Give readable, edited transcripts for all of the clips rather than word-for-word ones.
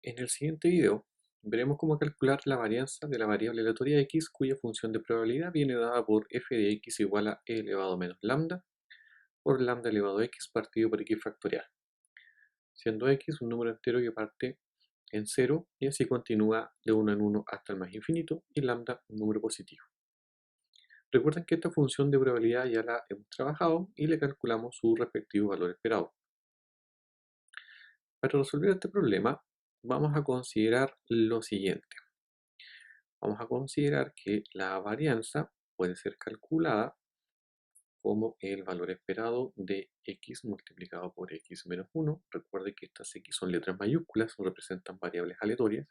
En el siguiente video veremos cómo calcular la varianza de la variable aleatoria x cuya función de probabilidad viene dada por f de x igual a e elevado a menos lambda por lambda elevado a x partido por x factorial, siendo x un número entero que parte en 0 y así continúa de 1 en 1 hasta el más infinito, y lambda un número positivo. Recuerden que esta función de probabilidad ya la hemos trabajado y le calculamos su respectivo valor esperado. Para resolver este problema vamos a considerar lo siguiente. Vamos a considerar que la varianza puede ser calculada como el valor esperado de x multiplicado por x menos 1. Recuerde que estas x son letras mayúsculas, representan variables aleatorias,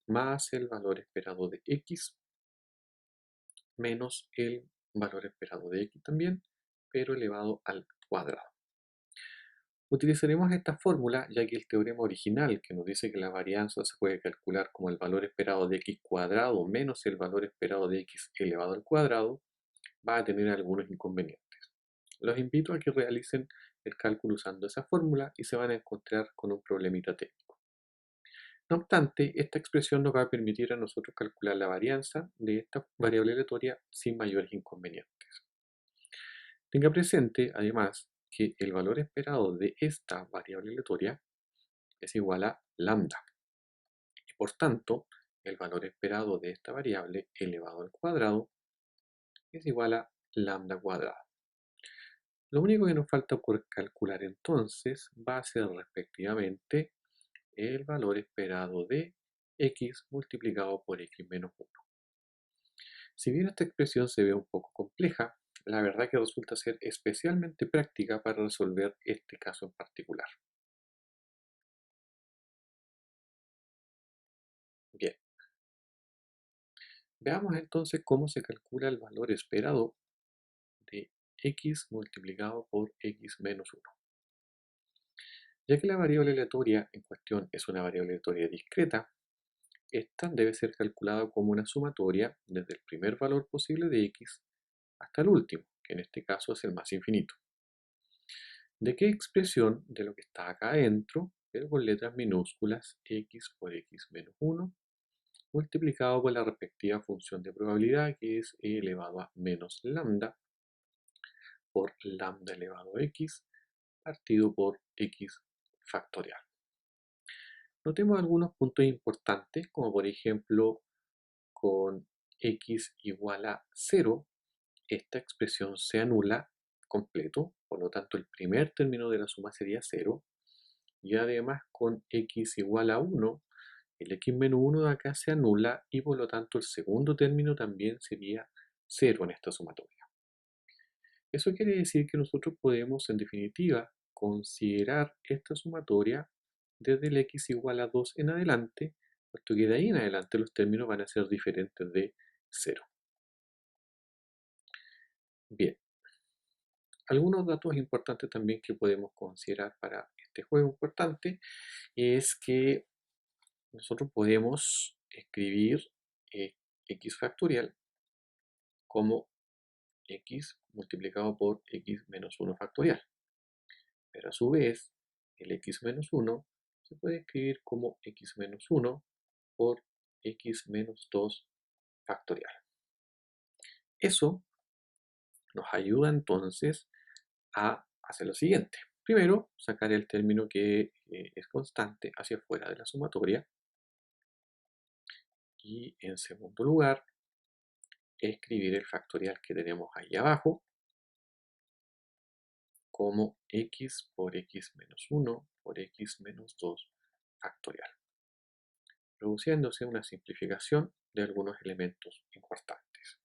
más el valor esperado de x menos el valor esperado de x también, pero elevado al cuadrado. Utilizaremos esta fórmula ya que el teorema original, que nos dice que la varianza se puede calcular como el valor esperado de x cuadrado menos el valor esperado de x elevado al cuadrado, va a tener algunos inconvenientes. Los invito a que realicen el cálculo usando esa fórmula y se van a encontrar con un problemita técnico. No obstante, esta expresión nos va a permitir a nosotros calcular la varianza de esta variable aleatoria sin mayores inconvenientes. Tenga presente, además, que el valor esperado de esta variable aleatoria es igual a lambda, y por tanto, el valor esperado de esta variable elevado al cuadrado es igual a lambda cuadrado. Lo único que nos falta por calcular entonces va a ser respectivamente el valor esperado de x multiplicado por x menos 1. Si bien esta expresión se ve un poco compleja, la verdad que resulta ser especialmente práctica para resolver este caso en particular. Bien, veamos entonces cómo se calcula el valor esperado de x multiplicado por x menos 1. Ya que la variable aleatoria en cuestión es una variable aleatoria discreta, esta debe ser calculada como una sumatoria desde el primer valor posible de x hasta el último, que en este caso es el más infinito. ¿De qué expresión? De lo que está acá adentro, pero con letras minúsculas, x por x menos 1, multiplicado por la respectiva función de probabilidad, que es e elevado a menos lambda por lambda elevado a x, partido por x factorial. Notemos algunos puntos importantes, como por ejemplo, con x igual a 0, esta expresión se anula completo, por lo tanto el primer término de la suma sería 0, y además con x igual a 1, el x menos 1 de acá se anula y por lo tanto el segundo término también sería 0 en esta sumatoria. Eso quiere decir que nosotros podemos en definitiva considerar esta sumatoria desde el x igual a 2 en adelante, puesto que de ahí en adelante los términos van a ser diferentes de 0. Bien, algunos datos importantes también que podemos considerar para este juego importante es que nosotros podemos escribir x factorial como x multiplicado por x menos 1 factorial. Pero a su vez, el x menos 1 se puede escribir como x menos 1 por x menos 2 factorial. Eso nos ayuda entonces a hacer lo siguiente. Primero, sacar el término que es constante hacia afuera de la sumatoria. Y en segundo lugar, escribir el factorial que tenemos ahí abajo como x por x menos 1 por x menos 2 factorial, produciéndose una simplificación de algunos elementos importantes.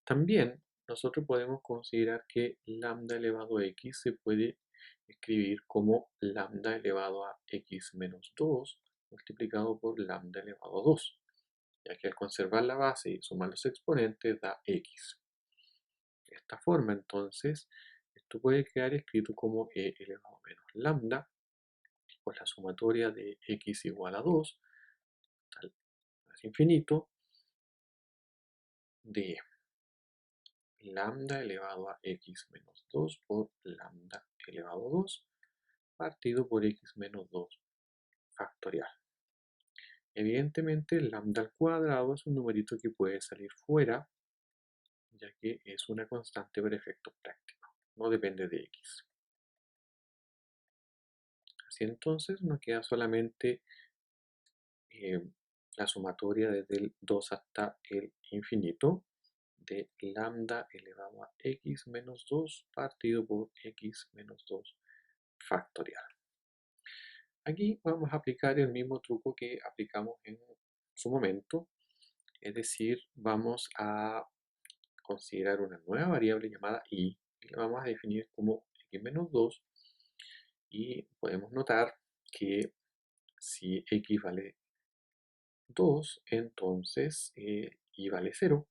También nosotros podemos considerar que lambda elevado a x se puede escribir como lambda elevado a x menos 2 multiplicado por lambda elevado a 2, ya que al conservar la base y sumar los exponentes da x. De esta forma, entonces, esto puede quedar escrito como e elevado a menos lambda por la sumatoria de x igual a 2 tal más infinito de lambda elevado a x menos 2 por lambda elevado a 2 partido por x menos 2 factorial. Evidentemente, el lambda al cuadrado es un numerito que puede salir fuera, ya que es una constante por efecto práctico, no depende de x. Así entonces nos queda solamente la sumatoria desde el 2 hasta el infinito de lambda elevado a x menos 2 partido por x menos 2 factorial. Aquí vamos a aplicar el mismo truco que aplicamos en su momento, es decir, vamos a considerar una nueva variable llamada y la vamos a definir como x menos 2 y podemos notar que si x vale 2, entonces y vale 0,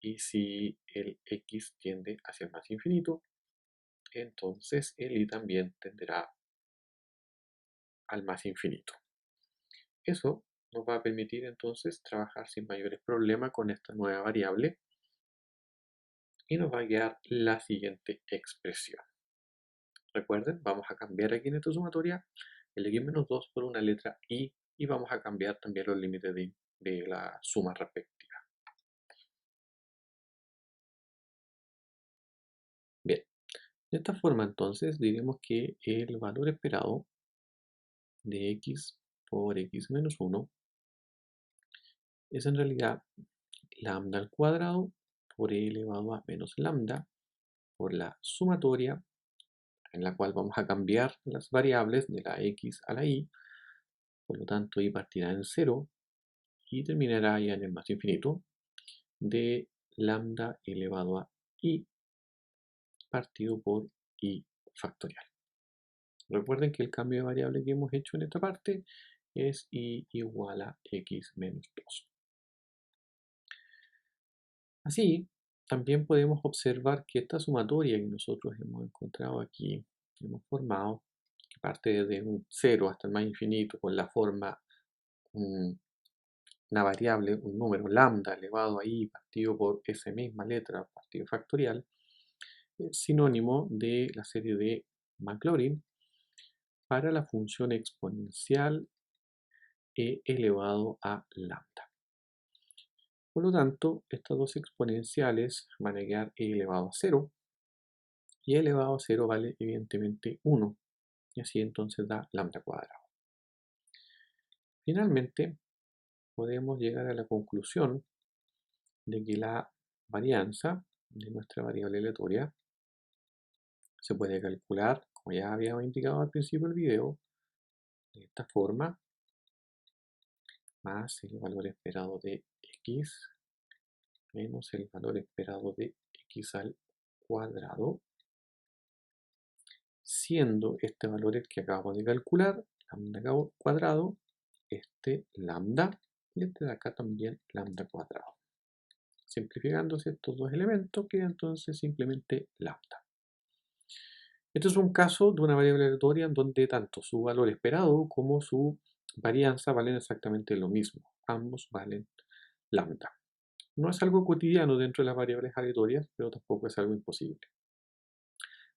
y si el x tiende hacia el más infinito, entonces el y también tenderá al más infinito. Eso nos va a permitir entonces trabajar sin mayores problemas con esta nueva variable y nos va a quedar la siguiente expresión. Recuerden, vamos a cambiar aquí en esta sumatoria el x-2 por una letra y vamos a cambiar también los límites de la suma respectiva. Bien, de esta forma entonces diremos que el valor esperado de x por x menos 1 es en realidad lambda al cuadrado por e elevado a menos lambda por la sumatoria en la cual vamos a cambiar las variables de la x a la y, por lo tanto y partirá en 0 y terminará ya en el más infinito de lambda elevado a y partido por y factorial. Recuerden que el cambio de variable que hemos hecho en esta parte es y igual a x menos 2. Así, también podemos observar que esta sumatoria que nosotros hemos encontrado aquí, hemos formado, que parte desde un 0 hasta el más infinito con la forma una variable, un número lambda elevado a i partido por esa misma letra partido factorial, es sinónimo de la serie de Maclaurin para la función exponencial e elevado a lambda. Por lo tanto, estas dos exponenciales van a quedar e elevado a 0 y e elevado a 0 vale evidentemente 1 y así entonces da lambda cuadrado. Finalmente, podemos llegar a la conclusión de que la varianza de nuestra variable aleatoria se puede calcular, como ya habíamos indicado al principio del video, de esta forma, más el valor esperado de x menos el valor esperado de x al cuadrado, siendo este valor el que acabamos de calcular, lambda cuadrado, este lambda, y este de acá también lambda cuadrado. Simplificándose estos dos elementos, queda entonces simplemente lambda. Este es un caso de una variable aleatoria en donde tanto su valor esperado como su varianza valen exactamente lo mismo. Ambos valen lambda. No es algo cotidiano dentro de las variables aleatorias, pero tampoco es algo imposible.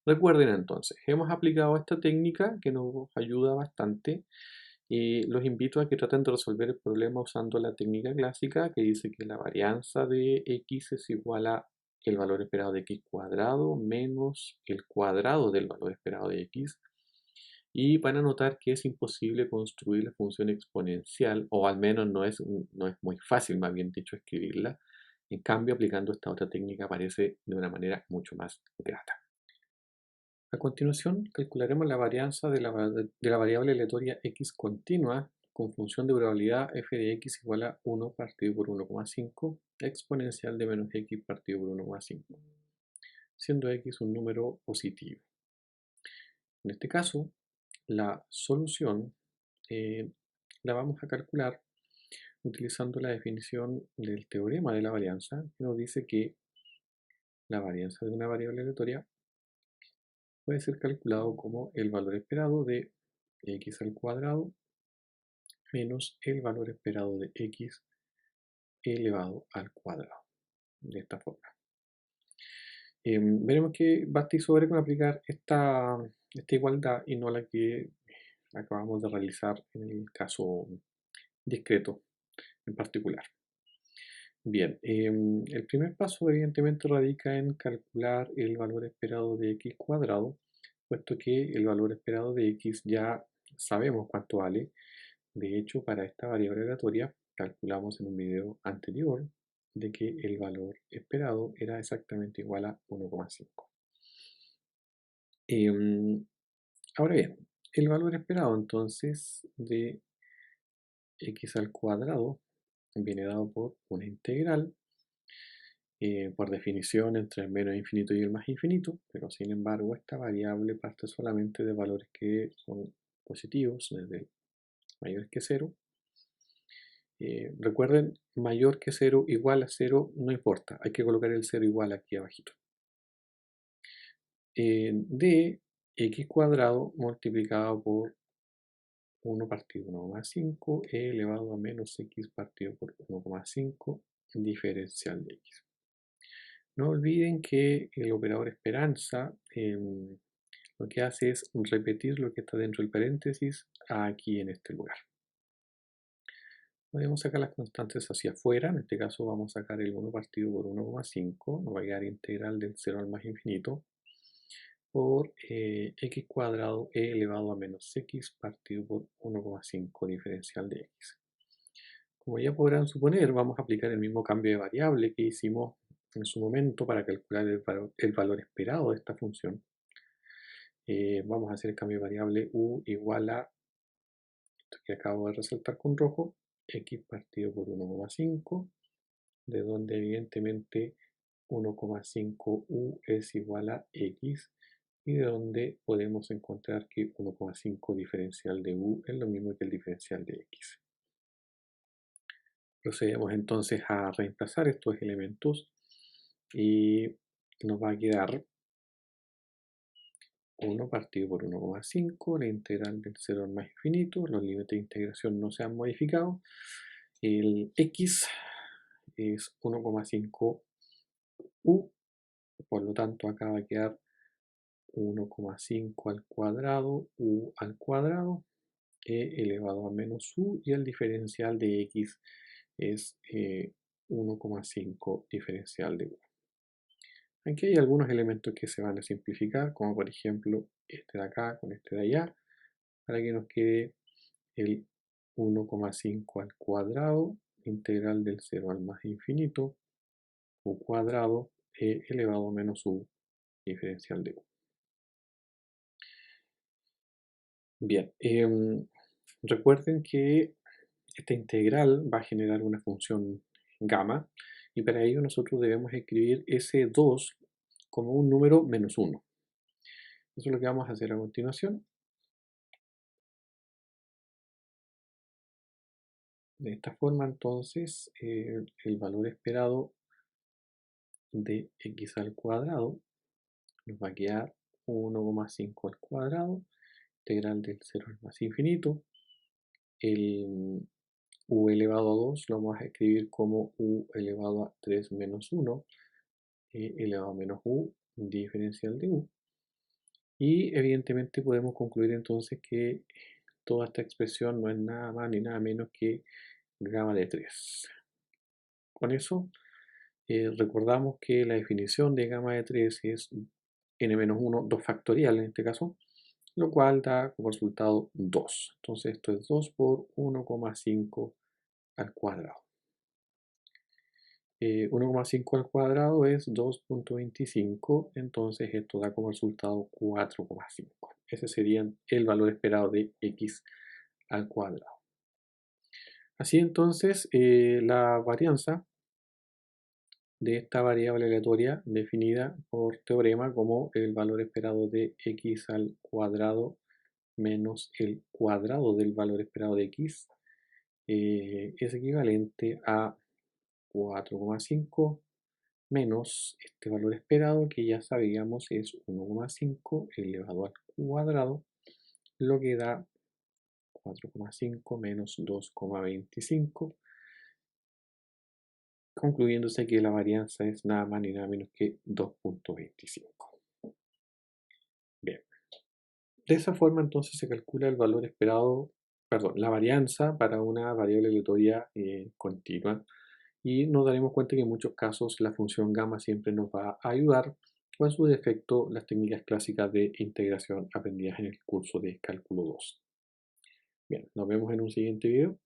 Recuerden entonces, hemos aplicado esta técnica que nos ayuda bastante y los invito a que traten de resolver el problema usando la técnica clásica que dice que la varianza de x es igual a el valor esperado de x cuadrado menos el cuadrado del valor esperado de x, y van a notar que es imposible construir la función exponencial, o al menos no es muy fácil, más bien dicho, escribirla. En cambio, aplicando esta otra técnica aparece de una manera mucho más grata. A continuación, calcularemos la varianza de la variable aleatoria x continua con función de probabilidad f de x igual a 1 partido por 1,5 exponencial de menos x partido por 1,5, siendo x un número positivo. En este caso, la solución la vamos a calcular utilizando la definición del teorema de la varianza, que nos dice que la varianza de una variable aleatoria puede ser calculado como el valor esperado de x al cuadrado menos el valor esperado de x elevado al cuadrado, de esta forma. Veremos que basta y sobra con aplicar esta igualdad y no la que acabamos de realizar en el caso discreto en particular. Bien, el primer paso evidentemente radica en calcular el valor esperado de x cuadrado, puesto que el valor esperado de x ya sabemos cuánto vale. De hecho, para esta variable aleatoria calculamos en un video anterior de que el valor esperado era exactamente igual a 1,5. Ahora bien, el valor esperado entonces de x al cuadrado viene dado por una integral, por definición entre el menos infinito y el más infinito, pero sin embargo esta variable parte solamente de valores que son positivos, desde mayores que 0. Recuerden, mayor que 0, igual a 0, no importa, hay que colocar el 0 igual aquí abajito. De x cuadrado multiplicado por 1 partido 1,5 elevado a menos x partido por 1,5 diferencial de x. No olviden que el operador esperanza lo que hace es repetir lo que está dentro del paréntesis aquí en este lugar. Podemos sacar las constantes hacia afuera, en este caso vamos a sacar el 1 partido por 1,5, nos va a quedar integral del 0 al más infinito, por x cuadrado elevado a menos x partido por 1,5 diferencial de x. Como ya podrán suponer, vamos a aplicar el mismo cambio de variable que hicimos en su momento para calcular el valor esperado de esta función. Vamos a hacer el cambio de variable u igual a esto que acabo de resaltar con rojo, x partido por 1,5, de donde evidentemente 1,5u es igual a x, y de donde podemos encontrar que 1,5 diferencial de u es lo mismo que el diferencial de x. Procedemos entonces a reemplazar estos elementos y nos va a quedar 1 partido por 1,5, la integral del 0 al más infinito, los límites de integración no se han modificado, el x es 1,5u, por lo tanto acá va a quedar 1,5 al cuadrado, u al cuadrado, elevado a menos u, y el diferencial de x es 1,5 diferencial de u. Aquí hay algunos elementos que se van a simplificar, como por ejemplo este de acá con este de allá, para que nos quede el 1,5 al cuadrado, integral del 0 al más infinito, u cuadrado, elevado a menos u, diferencial de u. Bien, recuerden que esta integral va a generar una función gamma, y para ello nosotros debemos escribir ese 2 como un número menos 1. Eso es lo que vamos a hacer a continuación. De esta forma entonces el valor esperado de x al cuadrado nos va a quedar 1,5 al cuadrado, integral del 0 al más infinito. El u elevado a 2 lo vamos a escribir como u elevado a 3 menos 1, elevado a menos u, diferencial de u. Y evidentemente podemos concluir entonces que toda esta expresión no es nada más ni nada menos que gamma de 3. Con eso recordamos que la definición de gamma de 3 es n-1, 2 factorial en este caso, lo cual da como resultado 2. Entonces esto es 2 por 1,5 al cuadrado. 1,5 al cuadrado es 2,25, entonces esto da como resultado 4,5. Ese sería el valor esperado de x al cuadrado. Así entonces, la varianza de esta variable aleatoria definida por teorema como el valor esperado de x al cuadrado menos el cuadrado del valor esperado de x es equivalente a 4,5 menos este valor esperado que ya sabíamos es 1,5 elevado al cuadrado, lo que da 4,5 menos 2,25, concluyéndose que la varianza es nada más ni nada menos que 2,25. Bien. De esa forma entonces se calcula el valor esperado, perdón, la varianza para una variable aleatoria continua y nos daremos cuenta que en muchos casos la función gamma siempre nos va a ayudar o en su defecto las técnicas clásicas de integración aprendidas en el curso de cálculo 2. Bien, nos vemos en un siguiente video.